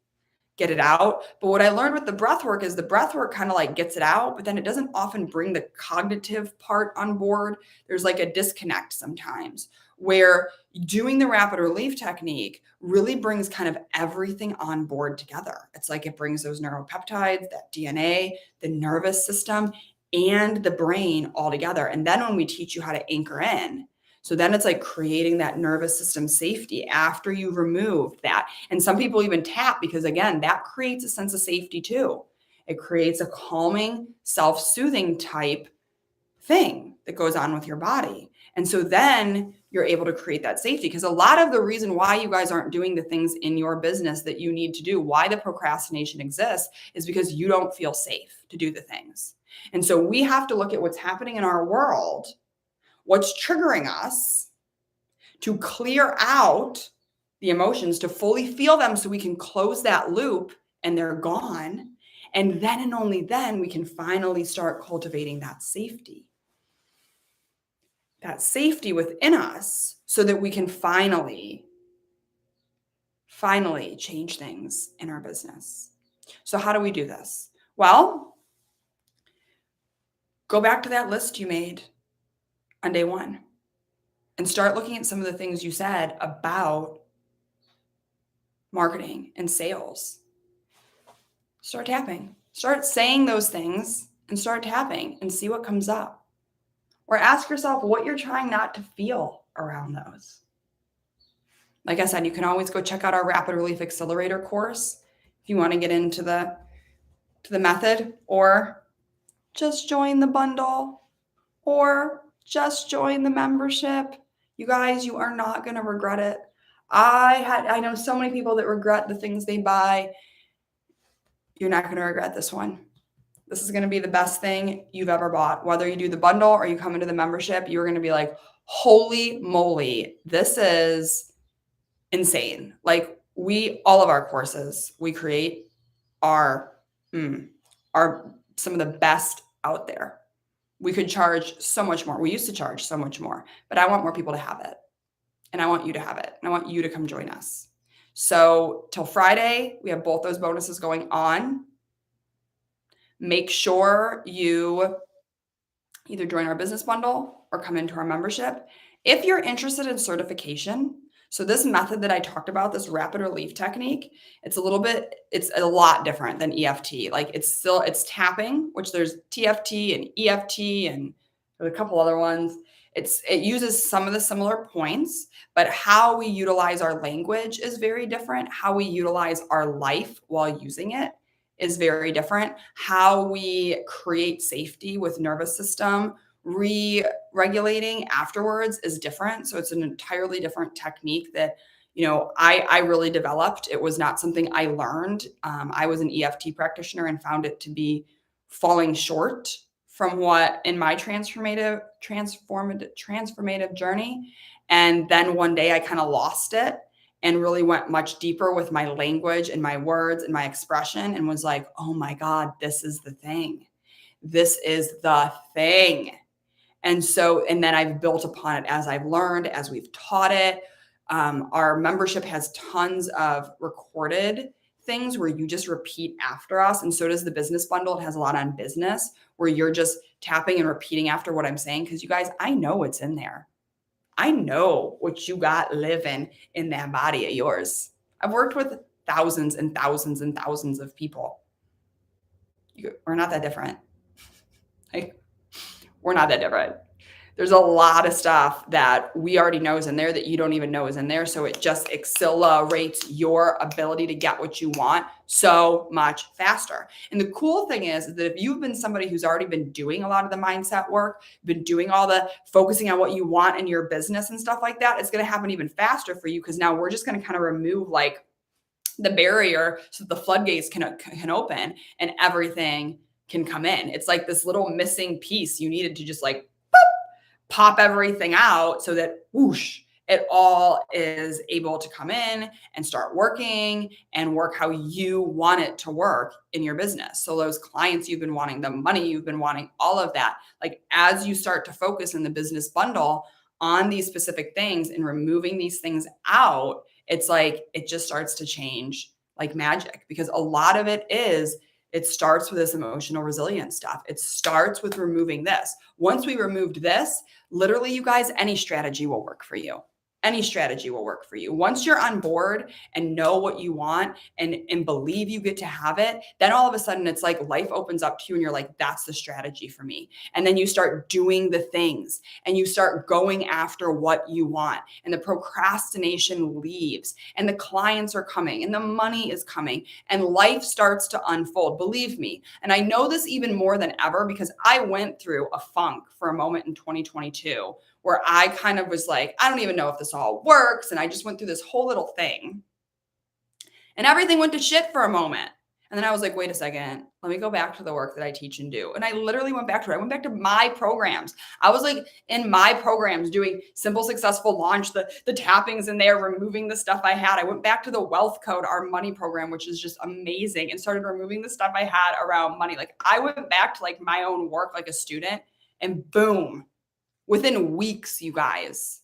get it out. But what I learned with the breath work is the breath work kind of like gets it out, but then it doesn't often bring the cognitive part on board. There's like a disconnect sometimes where doing the rapid relief technique really brings kind of everything on board together. It's like it brings those neuropeptides, that DNA, the nervous system, and the brain all together. And then when we teach you how to anchor in, so then it's like creating that nervous system safety after you remove that. And some people even tap because, again, that creates a sense of safety too. It creates a calming, self-soothing type thing that goes on with your body. And so then you're able to create that safety, because a lot of the reason why you guys aren't doing the things in your business that you need to do, why the procrastination exists, is because you don't feel safe to do the things. And so we have to look at what's happening in our world, what's triggering us, to clear out the emotions, to fully feel them so we can close that loop and they're gone. And then and only then we can finally start cultivating that safety within us, so that we can finally change things in our business. So how do we do this? Well, go back to that list you made on day one and start looking at some of the things you said about marketing and sales. Start tapping. Start saying those things and start tapping and see what comes up. Or ask yourself what you're trying not to feel around those. Like I said, you can always go check out our Rapid Relief Accelerator course if you want to get into the method, or just join the bundle, or just join the membership. You guys, you are not going to regret it. I know so many people that regret the things they buy. You're not going to regret this one. This is going to be the best thing you've ever bought. Whether you do the bundle or you come into the membership, you're going to be like, holy moly, this is insane. Like all of our courses we create are, are some of the best out there. We could charge so much more. We used to charge so much more, but I want more people to have it. And I want you to have it. And I want you to come join us. So till Friday, we have both those bonuses going on. Make sure you either join our business bundle or come into our membership. If you're interested in certification, so this method that I talked about, this rapid relief technique, it's a lot different than EFT. Like it's tapping, which there's TFT and EFT and there's a couple other ones. It uses some of the similar points, but how we utilize our language is very different. How we utilize our life while using it is very different. How we create safety with nervous system re-regulating afterwards is different. So it's an entirely different technique that, I really developed. It was not something I learned. I was an EFT practitioner and found it to be falling short from what in my transformative journey. And then one day I kind of lost it and really went much deeper with my language and my words and my expression and was like, oh my God, this is the thing. This is the thing. And then I've built upon it as I've learned, as we've taught it. Our membership has tons of recorded things where you just repeat after us. And so does the business bundle. It has a lot on business where you're just tapping and repeating after what I'm saying. Because you guys, I know what's in there. I know what you got living in that body of yours. I've worked with thousands and thousands and thousands of people. We're not that different. We're not that different. There's a lot of stuff that we already know is in there that you don't even know is in there. So it just accelerates your ability to get what you want so much faster. And the cool thing is that if you've been somebody who's already been doing a lot of the mindset work, been doing all the focusing on what you want in your business and stuff like that, it's going to happen even faster for you because now we're just going to kind of remove like the barrier so that the floodgates can open and everything can come in. It's like this little missing piece you needed to just like pop everything out so that whoosh, it all is able to come in and start working and work how you want it to work in your business. So those clients you've been wanting, the money you've been wanting, all of that, like as you start to focus in the business bundle on these specific things and removing these things out, it's like it just starts to change like magic because a lot of it starts with this emotional resilience stuff. It starts with removing this. Once we removed this, literally, you guys, any strategy will work for you. Any strategy will work for you. Once you're on board and know what you want and believe you get to have it, then all of a sudden it's like life opens up to you and you're like, that's the strategy for me. And then you start doing the things and you start going after what you want and the procrastination leaves and the clients are coming and the money is coming and life starts to unfold. Believe me. And I know this even more than ever because I went through a funk for a moment in 2022 where I kind of was like, I don't even know if this all works. And I just went through this whole little thing and everything went to shit for a moment. And then I was like, wait a second, let me go back to the work that I teach and do. And I literally went back to it. I went back to my programs. I was like in my programs doing simple, successful launch, the tappings in there, removing the stuff I had. I went back to the wealth code, our money program, which is just amazing, and started removing the stuff I had around money. Like I went back to like my own work, like a student, and boom, within weeks, you guys,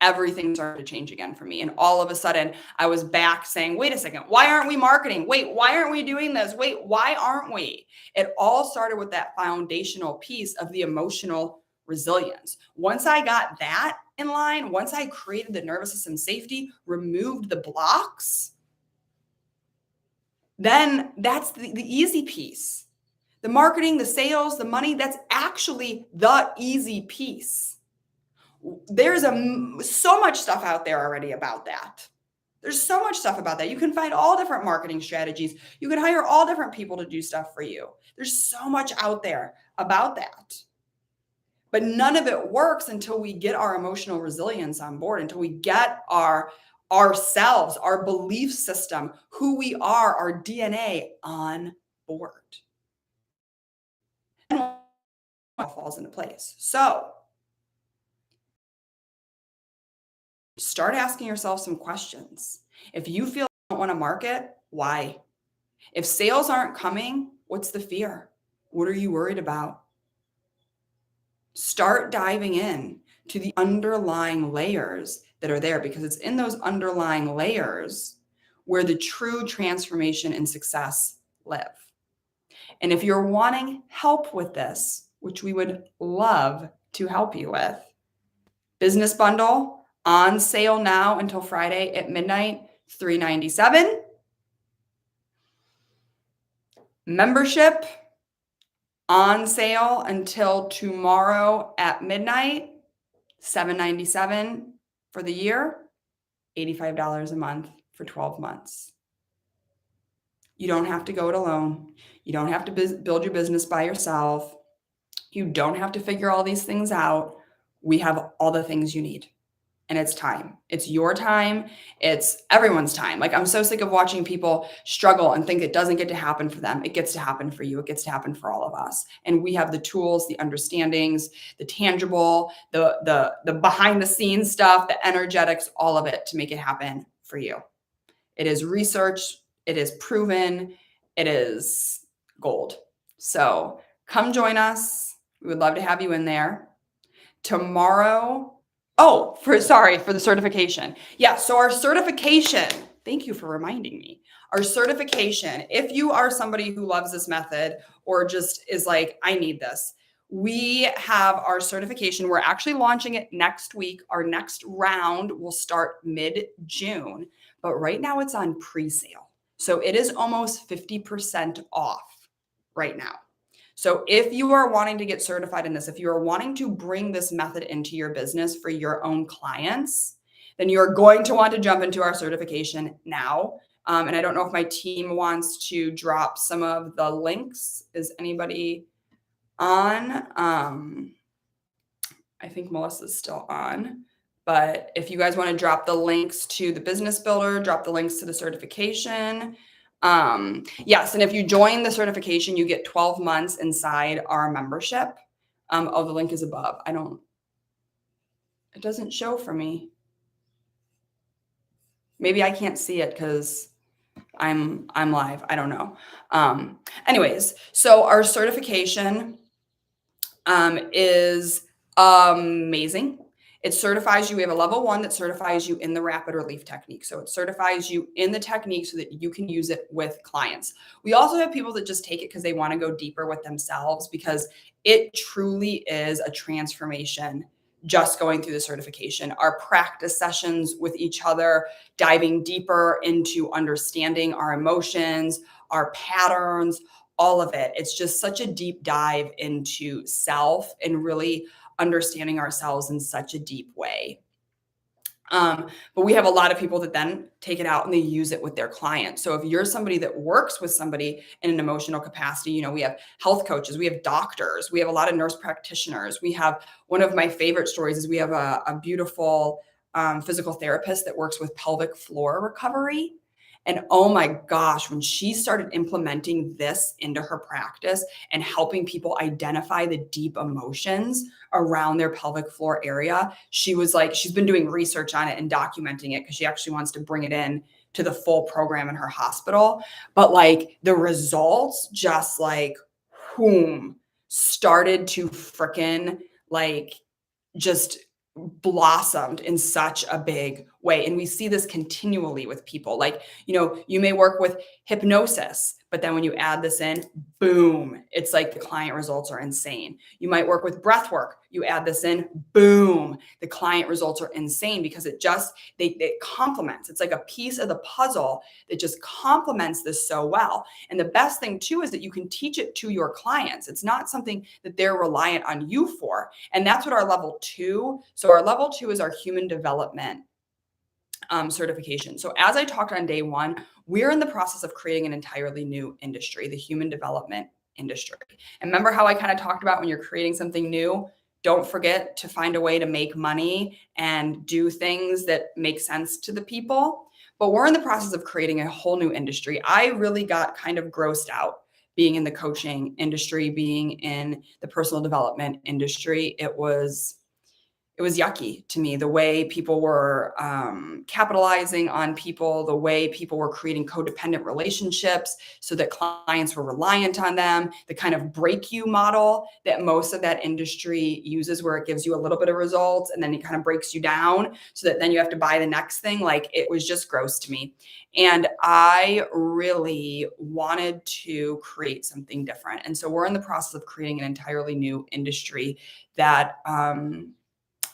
everything started to change again for me. And all of a sudden I was back saying, wait a second, why aren't we marketing? Wait, why aren't we doing this? Wait, why aren't we? It all started with that foundational piece of the emotional resilience. Once I got that in line, once I created the nervous system safety, removed the blocks, then that's the easy piece. The marketing, the sales, the money, that's actually the easy piece. There's so much stuff out there already about that. There's so much stuff about that. You can find all different marketing strategies. You can hire all different people to do stuff for you. There's so much out there about that. But none of it works until we get our emotional resilience on board, until we get ourselves, our belief system, who we are, our DNA on board. And it all falls into place. So start asking yourself some questions. If you feel you don't want to market, why? If sales aren't coming, what's the fear? What are you worried about? Start diving in to the underlying layers that are there, because it's in those underlying layers where the true transformation and success live. And if you're wanting help with this, which we would love to help you with, business bundle on sale now until Friday at midnight, $397. Membership on sale until tomorrow at midnight, $797 for the year, $85 a month for 12 months. You don't have to go it alone. You don't have to build your business by yourself. You don't have to figure all these things out. We have all the things you need. And it's time. It's your time. It's everyone's time. Like, I'm so sick of watching people struggle and think it doesn't get to happen for them. It gets to happen for you. It gets to happen for all of us. And we have the tools, the understandings, the tangible, the behind the scenes stuff, the energetics, all of it to make it happen for you. It is research. It is proven. It is gold. So come join us. We would love to have you in there. Tomorrow, for the certification. Yeah, so our certification, thank you for reminding me. Our certification, if you are somebody who loves this method or just is like, I need this, we have our certification. We're actually launching it next week. Our next round will start mid-June, but right now it's on pre-sale. So it is almost 50% off right now. So if you are wanting to get certified in this, if you are wanting to bring this method into your business for your own clients, then you're going to want to jump into our certification now. And I don't know if my team wants to drop some of the links. Is anybody on? I think Melissa's still on. But if you guys want to drop the links to the business builder, drop the links to the certification. Yes, and if you join the certification, you get 12 months inside our membership. The link is above. It doesn't show for me. Maybe I can't see it because I'm live. I don't know. Anyways, so our certification is amazing. It certifies you. We have a level 1 that certifies you in the rapid relief technique. So it certifies you in the technique so that you can use it with clients. We also have people that just take it because they want to go deeper with themselves, because it truly is a transformation just going through the certification. Our practice sessions with each other, diving deeper into understanding our emotions, our patterns, all of it. It's just such a deep dive into self and really understanding ourselves in such a deep way. But we have a lot of people that then take it out and they use it with their clients. So if you're somebody that works with somebody in an emotional capacity, we have health coaches, we have doctors, we have a lot of nurse practitioners. We have, one of my favorite stories is we have a beautiful physical therapist that works with pelvic floor recovery. And oh my gosh, when she started implementing this into her practice and helping people identify the deep emotions around their pelvic floor area, she was like, she's been doing research on it and documenting it because she actually wants to bring it in to the full program in her hospital. But like the results just like, started to frickin' like just blossomed in such a big way. And we see this continually with people. Like, you may work with hypnosis, But then when you add this in, boom, it's like the client results are insane. You might work with breath work. You add this in, boom, the client results are insane because it complements. It's like a piece of the puzzle that just complements this so well. And the best thing too is that you can teach it to your clients. It's not something that they're reliant on you for. And that's what our level two. So our level two is our human development certification. So as I talked on day one, we're in the process of creating an entirely new industry, the human development industry. And remember how I kind of talked about when you're creating something new, don't forget to find a way to make money and do things that make sense to the people. But we're in the process of creating a whole new industry. I really got kind of grossed out being in the coaching industry, being in the personal development industry. It was yucky to me, the way people were capitalizing on people, the way people were creating codependent relationships so that clients were reliant on them, the kind of break you model that most of that industry uses, where it gives you a little bit of results and then it kind of breaks you down so that then you have to buy the next thing. Like, it was just gross to me. And I really wanted to create something different. And so we're in the process of creating an entirely new industry that,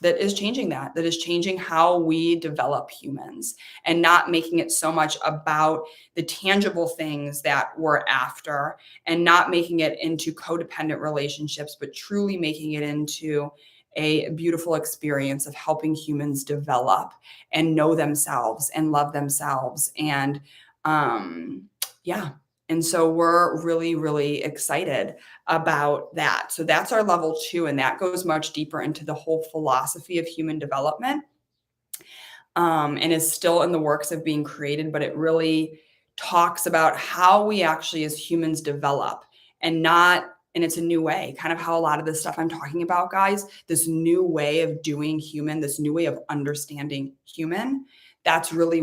that is changing that is changing how we develop humans and not making it so much about the tangible things that we're after and not making it into codependent relationships, but truly making it into a beautiful experience of helping humans develop and know themselves and love themselves. And yeah. And so we're really, really excited about that. So that's our level two. And that goes much deeper into the whole philosophy of human development, and is still in the works of being created, but it really talks about how we actually as humans develop and not, and it's a new way, kind of how a lot of this stuff I'm talking about, guys, this new way of doing human, this new way of understanding human. That's really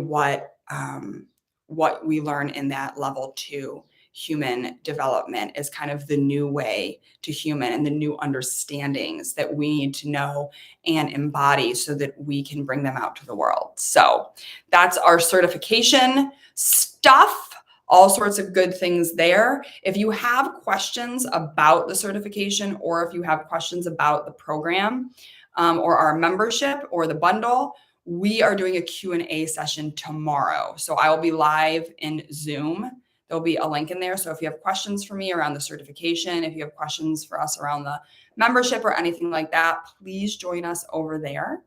what we learn in that level two human development is kind of the new way to human and the new understandings that we need to know and embody so that we can bring them out to the world. So that's our certification stuff. All sorts of good things there. If you have questions about the certification, or if you have questions about the program, or our membership or the bundle, we are doing a Q&A session tomorrow. So I will be live in Zoom. There'll be a link in there. So if you have questions for me around the certification, if you have questions for us around the membership or anything like that, please join us over there.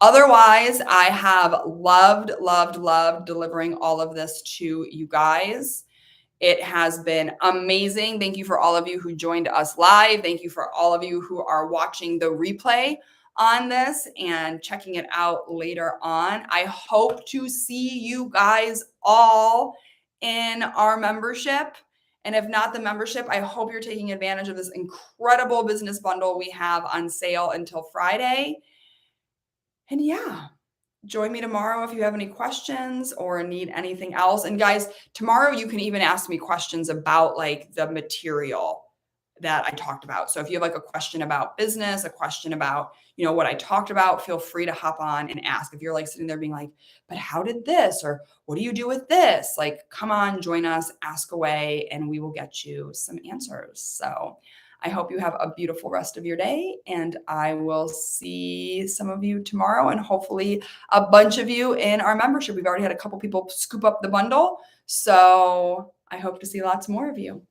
Otherwise, I have loved, loved, loved delivering all of this to you guys. It has been amazing. Thank you for all of you who joined us live. Thank you for all of you who are watching the replay on this and checking it out later on. I hope to see you guys all in our membership. And if not the membership, I hope you're taking advantage of this incredible business bundle we have on sale until Friday. And yeah, join me tomorrow if you have any questions or need anything else. And guys, tomorrow you can even ask me questions about like the material that I talked about. So if you have like a question about business, a question about, what I talked about, feel free to hop on and ask. If you're like sitting there being like, but how did this, or what do you do with this? Like, come on, join us, ask away, and we will get you some answers. So I hope you have a beautiful rest of your day, and I will see some of you tomorrow, and hopefully a bunch of you in our membership. We've already had a couple people scoop up the bundle. So I hope to see lots more of you.